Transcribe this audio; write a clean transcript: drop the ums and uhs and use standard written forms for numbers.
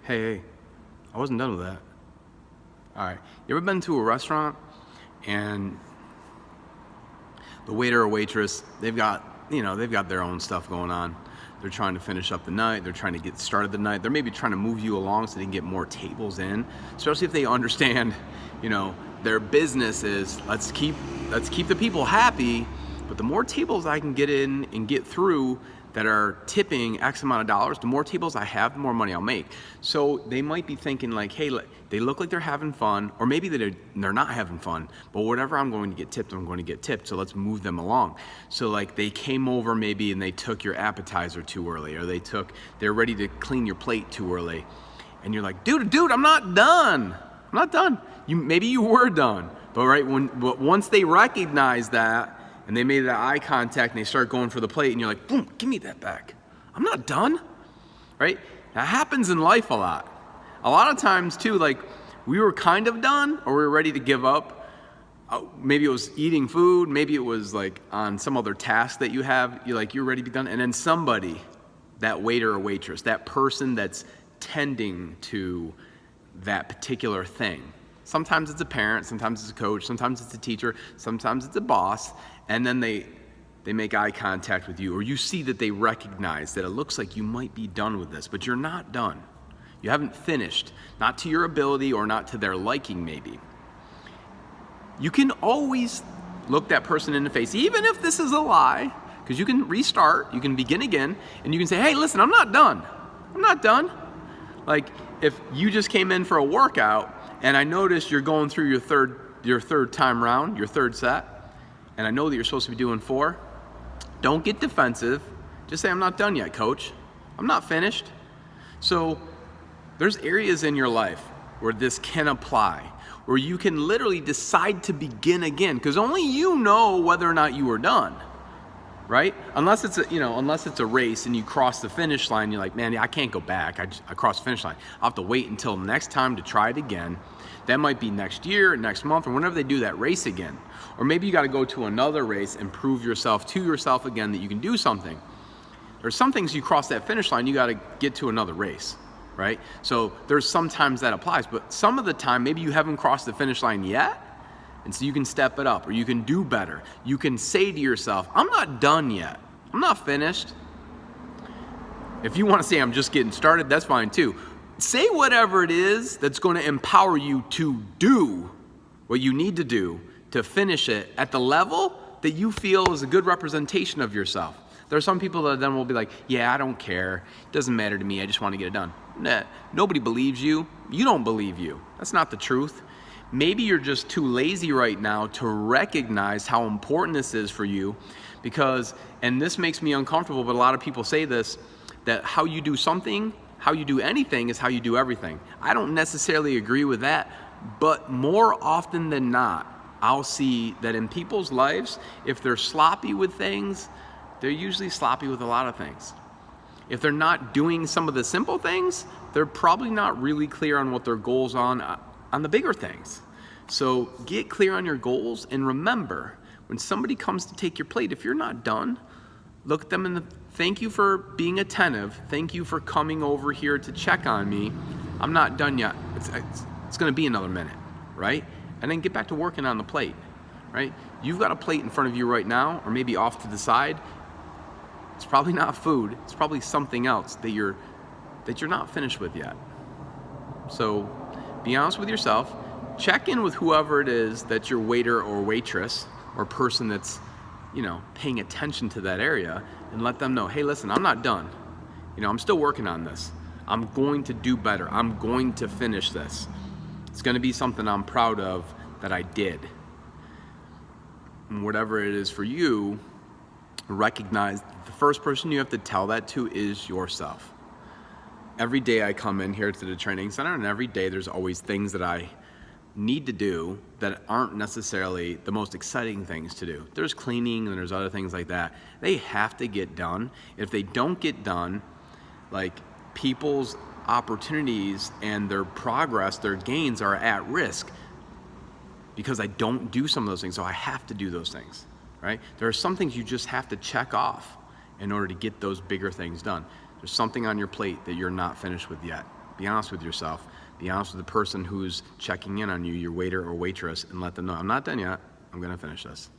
Hey, I wasn't done with that. All right, you ever been to a restaurant and the waiter or waitress, they've got their own stuff going on. They're trying to finish up the night. They're trying to get started the night. They're maybe trying to move you along so they can get more tables in, especially if they understand, their business is let's keep the people happy, but the more tables I can get in and get through that are tipping X amount of dollars, the more tables I have, the more money I'll make. So they might be thinking like, hey, they look like they're having fun, or maybe they're not having fun, but whatever I'm going to get tipped, I'm going to get tipped, so let's move them along. So like they came over maybe and they took your appetizer too early, or they're ready to clean your plate too early. And you're like, dude, I'm not done. Maybe you were done, but once they recognize that, and they made that eye contact and they start going for the plate and you're like, boom, give me that back. I'm not done, right? That happens in life a lot. A lot of times too, like we were kind of done or we were ready to give up. Maybe it was eating food. Maybe it was like on some other task that you have. You're ready to be done. And then somebody, that waiter or waitress, that person that's tending to that particular thing. Sometimes it's a parent, sometimes it's a coach, sometimes it's a teacher, sometimes it's a boss, and then they make eye contact with you, or you see that they recognize that it looks like you might be done with this, but you're not done. You haven't finished, not to your ability or not to their liking maybe. You can always look that person in the face, even if this is a lie, because you can restart, you can begin again, and you can say, hey, listen, I'm not done. Like if you just came in for a workout, and I noticed you're going through your third time round, your third set, and I know that you're supposed to be doing 4. Don't get defensive. Just say, I'm not done yet, coach. I'm not finished. So there's areas in your life where this can apply, where you can literally decide to begin again, because only you know whether or not you are done, right? Unless it's a race and you cross the finish line, you're like, man, I can't go back. I crossed the finish line. I'll have to wait until next time to try it again. That might be next year, next month, or whenever they do that race again. Or maybe you got to go to another race and prove yourself to yourself again that you can do something. There's some things you cross that finish line, you got to get to another race, right? So there's sometimes that applies, but some of the time, maybe you haven't crossed the finish line yet, and so you can step it up, or you can do better. You can say to yourself, I'm not done yet. I'm not finished. If you want to say I'm just getting started, that's fine too. Say whatever it is that's going to empower you to do what you need to do to finish it at the level that you feel is a good representation of yourself. There are some people that then will be like, yeah, I don't care. It doesn't matter to me. I just want to get it done. Nah, nobody believes you. You don't believe you. That's not the truth. Maybe you're just too lazy right now to recognize how important this is for you and this makes me uncomfortable, but a lot of people say this, that how you do something, how you do anything is how you do everything. I don't necessarily agree with that, but more often than not, I'll see that in people's lives, if they're sloppy with things, they're usually sloppy with a lot of things. If they're not doing some of the simple things, they're probably not really clear on what their goals on the bigger things. So get clear on your goals, and remember, when somebody comes to take your plate, if you're not done, look at them thank you for being attentive. Thank you for coming over here to check on me. I'm not done yet. It's going to be another minute, right? And then get back to working on the plate, right? You've got a plate in front of you right now, or maybe off to the side. It's probably not food. It's probably something else that you're not finished with yet. So be honest with yourself. Check in with whoever it is that's your waiter or waitress or person that's, paying attention to that area, and let them know, hey, listen, I'm not done. I'm still working on this. I'm going to do better. I'm going to finish this. It's going to be something I'm proud of that I did. And whatever it is for you, recognize the first person you have to tell that to is yourself. Every day I come in here to the training center, and every day there's always things that I need to do that aren't necessarily the most exciting things to do. There's cleaning and there's other things like that. They have to get done. If they don't get done, like people's opportunities and their progress, their gains are at risk because I don't do some of those things. So I have to do those things, right? There are some things you just have to check off in order to get those bigger things done. There's something on your plate that you're not finished with yet. Be honest with yourself. Be honest with the person who's checking in on you, your waiter or waitress, and let them know, I'm not done yet. I'm going to finish this.